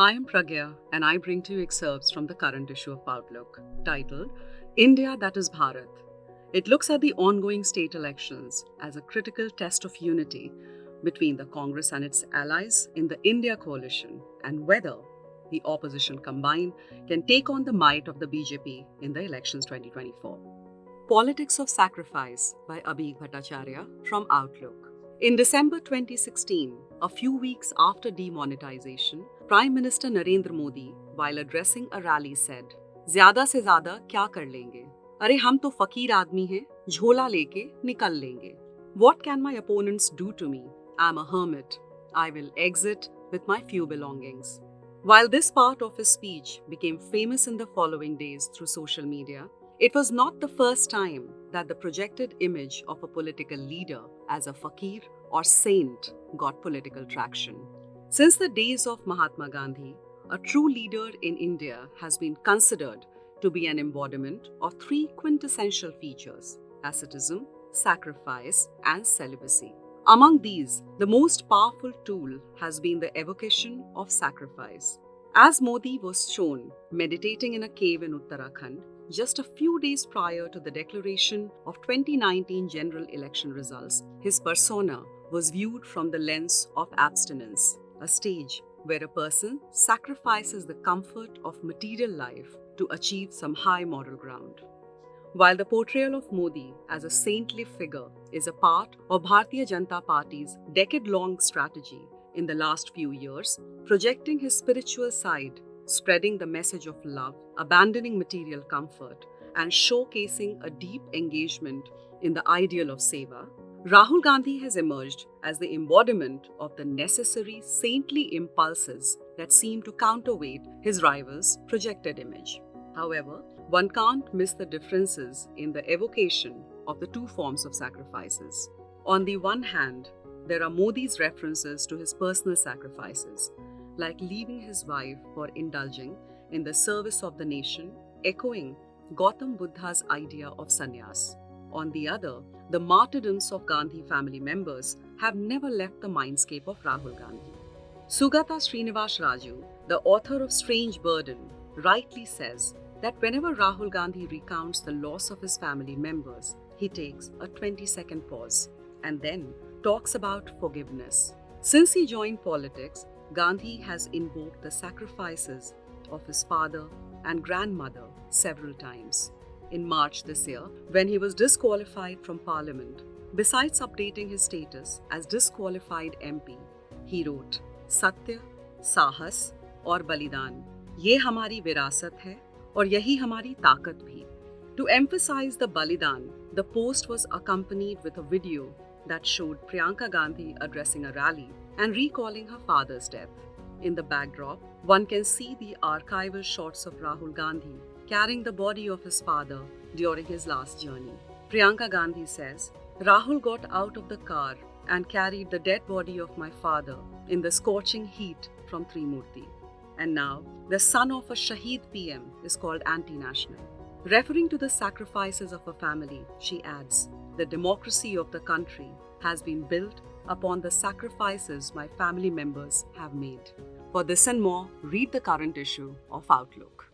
I am Pragya and I bring to you excerpts from the current issue of Outlook, titled India That is Bharat. It looks at the ongoing state elections as a critical test of unity between the Congress and its allies in the India coalition and whether the opposition combined can take on the might of the BJP in the elections 2024. Politics of Sacrifice by Abhik Bhattacharya from Outlook. In December 2016, a few weeks after demonetization, Prime Minister Narendra Modi, while addressing a rally, said, "ज़्यादा से ज़्यादा क्या कर लेंगे? अरे हम तो फकीर आदमी हैं, झोला लेके निकल लेंगे. What can my opponents do to me? I'm a hermit. I will exit with my few belongings." While this part of his speech became famous in the following days through social media, it was not the first time that the projected image of a political leader as a fakir or saint got political traction. Since the days of Mahatma Gandhi, a true leader in India has been considered to be an embodiment of three quintessential features: asceticism, sacrifice, and celibacy. Among these, the most powerful tool has been the evocation of sacrifice. As Modi was shown meditating in a cave in Uttarakhand just a few days prior to the declaration of 2019 general election results, his persona was viewed from the lens of abstinence, a stage where a person sacrifices the comfort of material life to achieve some high moral ground. While the portrayal of Modi as a saintly figure is a part of Bharatiya Janata Party's decade-long strategy in the last few years, projecting his spiritual side, spreading the message of love, abandoning material comfort, and showcasing a deep engagement in the ideal of seva, Rahul Gandhi has emerged as the embodiment of the necessary saintly impulses that seem to counterweight his rival's projected image. However, one can't miss the differences in the evocation of the two forms of sacrifices. On the one hand, there are Modi's references to his personal sacrifices, like leaving his wife for indulging in the service of the nation, echoing Gautam Buddha's idea of sannyas. On the other, the martyrdoms of Gandhi family members have never left the mindscape of Rahul Gandhi. Sugata Srinivas Raju, the author of Strange Burden, rightly says that whenever Rahul Gandhi recounts the loss of his family members, he takes a 20-second pause and then talks about forgiveness. Since he joined politics, Gandhi has invoked the sacrifices of his father and grandmother several times. In March this year, when he was disqualified from parliament, besides updating his status as disqualified MP, he wrote, "Satya, Sahas और बलिदान, ये हमारी विरासत है और यही हमारी ताकत भी." To emphasize the balidan, the post was accompanied with a video that showed Priyanka Gandhi addressing a rally and recalling her father's death. In the backdrop, one can see the archival shots of Rahul Gandhi carrying the body of his father during his last journey. Priyanka Gandhi says, "Rahul got out of the car and carried the dead body of my father in the scorching heat from Trimurti. And now, the son of a Shaheed PM is called anti-national." Referring to the sacrifices of a family, she adds, "The democracy of the country has been built upon the sacrifices my family members have made." For this and more, read the current issue of Outlook.